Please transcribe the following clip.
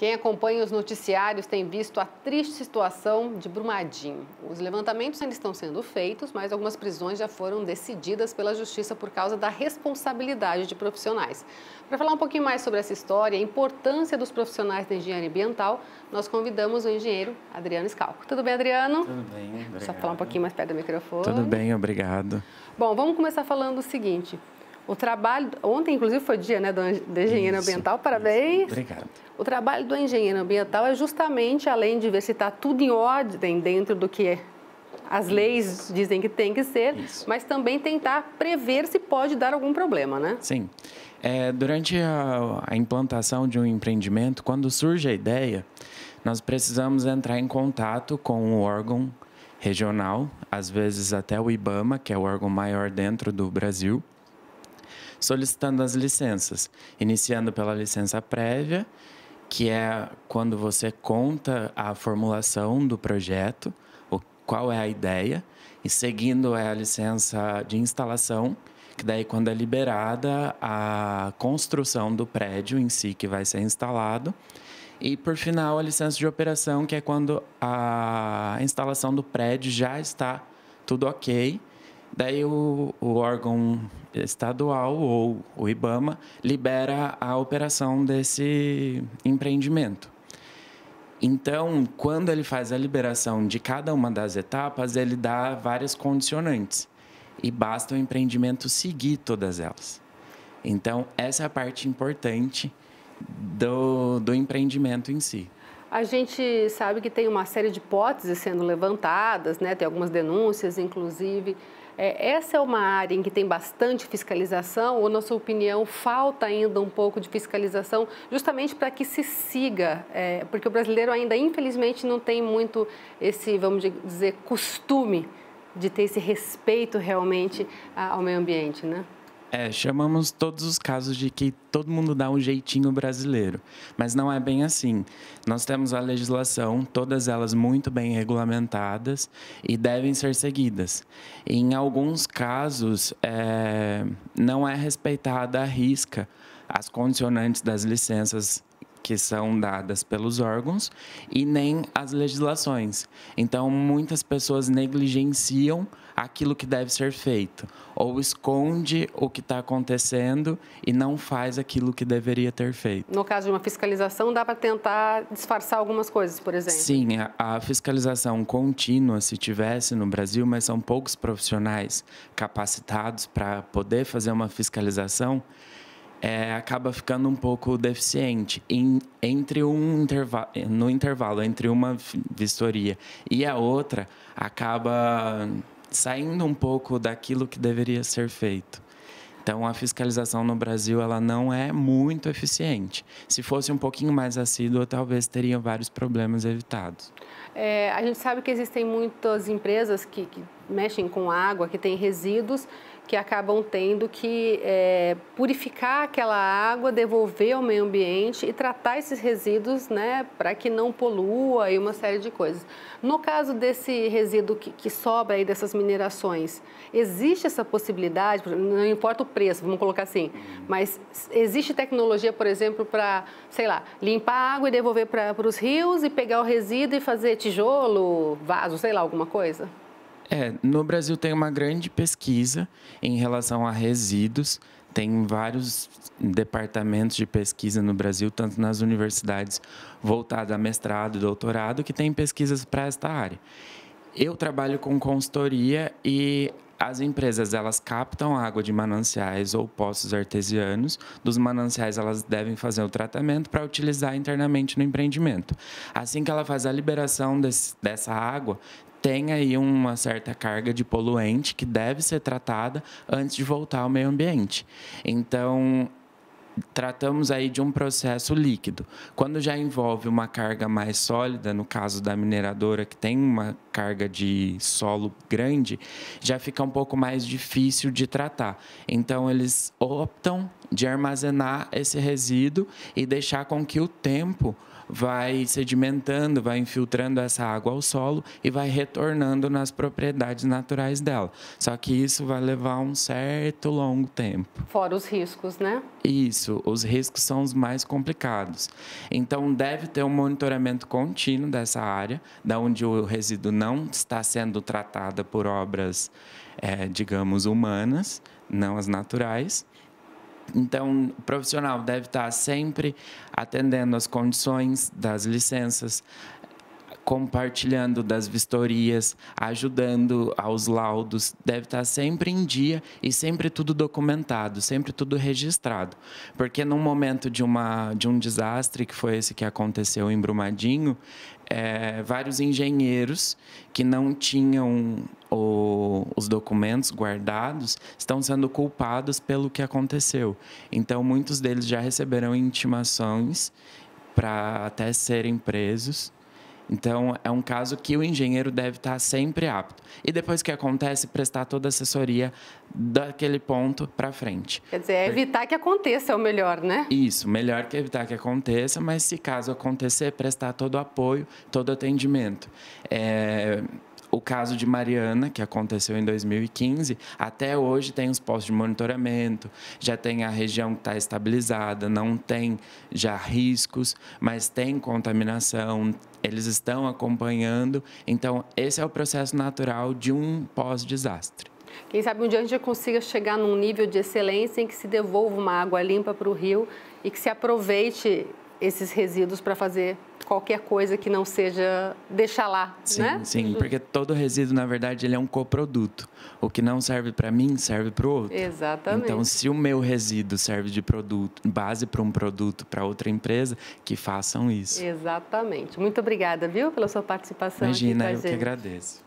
Quem acompanha os noticiários tem visto a triste situação de Brumadinho. Os levantamentos ainda estão sendo feitos, mas algumas prisões já foram decididas pela Justiça por causa da responsabilidade de profissionais. Para falar um pouquinho mais sobre essa história e a importância dos profissionais da engenharia ambiental, nós convidamos o engenheiro Adriano Scalco. Tudo bem, Adriano? Tudo bem, obrigado. Só falar um pouquinho mais perto do microfone. Tudo bem, obrigado. Bom, vamos começar falando o seguinte. O trabalho... Ontem, inclusive, foi dia, né, do engenheiro ambiental. Parabéns. Obrigado. O trabalho do engenheiro ambiental é justamente, além de ver se está tudo em ordem dentro do que as leis dizem que tem que ser, mas também tentar prever se pode dar algum problema, né? Sim. Durante a implantação de um empreendimento, quando surge a ideia, nós precisamos entrar em contato com o órgão regional, às vezes até o IBAMA, que é o órgão maior dentro do Brasil, solicitando as licenças, iniciando pela licença prévia, que é quando você conta a formulação do projeto, qual é a ideia, e seguindo é a licença de instalação, que daí quando é liberada a construção do prédio em si que vai ser instalado, e por final a licença de operação, que é quando a instalação do prédio já está tudo ok. Daí o órgão estadual ou o IBAMA libera a operação desse empreendimento. Então, quando ele faz a liberação de cada uma das etapas, ele dá várias condicionantes e basta o empreendimento seguir todas elas. Então, essa é a parte importante do empreendimento em si. A gente sabe que tem uma série de hipóteses sendo levantadas, né? Tem algumas denúncias, inclusive. Essa é uma área em que tem bastante fiscalização ou, na sua opinião, falta ainda um pouco de fiscalização justamente para que se siga? Porque o brasileiro ainda, infelizmente, não tem muito esse, vamos dizer, costume de ter esse respeito realmente ao meio ambiente, né? Chamamos todos os casos de que todo mundo dá um jeitinho brasileiro, mas não é bem assim. Nós temos a legislação, todas elas muito bem regulamentadas e devem ser seguidas. Em alguns casos, não é respeitada à risca as condicionantes das licenças que são dadas pelos órgãos e nem as legislações. Então, muitas pessoas negligenciam aquilo que deve ser feito, ou esconde o que está acontecendo e não faz aquilo que deveria ter feito. No caso de uma fiscalização, dá para tentar disfarçar algumas coisas, por exemplo? Sim, a fiscalização contínua, se tivesse no Brasil, mas são poucos profissionais capacitados para poder fazer uma fiscalização, acaba ficando um pouco deficiente. No intervalo entre uma vistoria e a outra, acaba saindo um pouco daquilo que deveria ser feito. Então, a fiscalização no Brasil ela não é muito eficiente. Se fosse um pouquinho mais assídua, talvez teria vários problemas evitados. A gente sabe que existem muitas empresas que mexem com água, que têm resíduos, que acabam tendo que purificar aquela água, devolver ao meio ambiente e tratar esses resíduos, né, para que não polua e uma série de coisas. No caso desse resíduo que sobra aí dessas minerações, existe essa possibilidade, não importa o preço, vamos colocar assim, mas existe tecnologia, por exemplo, para, sei lá, limpar a água e devolver para os rios e pegar o resíduo e fazer tijolo, vaso, sei lá, alguma coisa? No Brasil tem uma grande pesquisa em relação a resíduos. Tem vários departamentos de pesquisa no Brasil, tanto nas universidades voltadas a mestrado e doutorado, que tem pesquisas para esta área. Eu trabalho com consultoria e as empresas, elas captam água de mananciais ou poços artesianos. Dos mananciais, elas devem fazer o tratamento para utilizar internamente no empreendimento. Assim que ela faz a liberação dessa água, tem aí uma certa carga de poluente que deve ser tratada antes de voltar ao meio ambiente. Então, tratamos aí de um processo líquido. Quando já envolve uma carga mais sólida, no caso da mineradora, que tem uma carga de solo grande, já fica um pouco mais difícil de tratar. Então, eles optam de armazenar esse resíduo e deixar com que o tempo vai sedimentando, vai infiltrando essa água ao solo e vai retornando nas propriedades naturais dela. Só que isso vai levar um certo longo tempo. Fora os riscos, né? Isso, os riscos são os mais complicados. Então, deve ter um monitoramento contínuo dessa área, da onde o resíduo não está sendo tratado por obras, digamos, humanas, não as naturais. Então, o profissional deve estar sempre atendendo às condições das licenças, compartilhando das vistorias, ajudando aos laudos, deve estar sempre em dia e sempre tudo documentado, sempre tudo registrado. Porque no momento de um desastre, que foi esse que aconteceu em Brumadinho, vários engenheiros que não tinham os documentos guardados estão sendo culpados pelo que aconteceu. Então, muitos deles já receberam intimações para até serem presos. Então, é um caso que o engenheiro deve estar sempre apto. E depois que acontece, prestar toda a assessoria daquele ponto para frente. Quer dizer, evitar que aconteça é o melhor, né? Isso, melhor que evitar que aconteça, mas se caso acontecer, prestar todo o apoio, todo o atendimento. O caso de Mariana, que aconteceu em 2015, até hoje tem os postos de monitoramento, já tem a região que está estabilizada, não tem já riscos, mas tem contaminação, eles estão acompanhando. Então, esse é o processo natural de um pós-desastre. Quem sabe um dia a gente consiga chegar num nível de excelência em que se devolva uma água limpa para o rio e que se aproveite esses resíduos para fazer qualquer coisa que não seja deixar lá, sim, né? Sim, porque todo resíduo, na verdade, ele é um coproduto. O que não serve para mim, serve para o outro. Exatamente. Então, se o meu resíduo serve de produto, base para um produto para outra empresa, que façam isso. Exatamente. Muito obrigada, viu, pela sua participação. Imagina, aqui com a eu que gente. agradeço.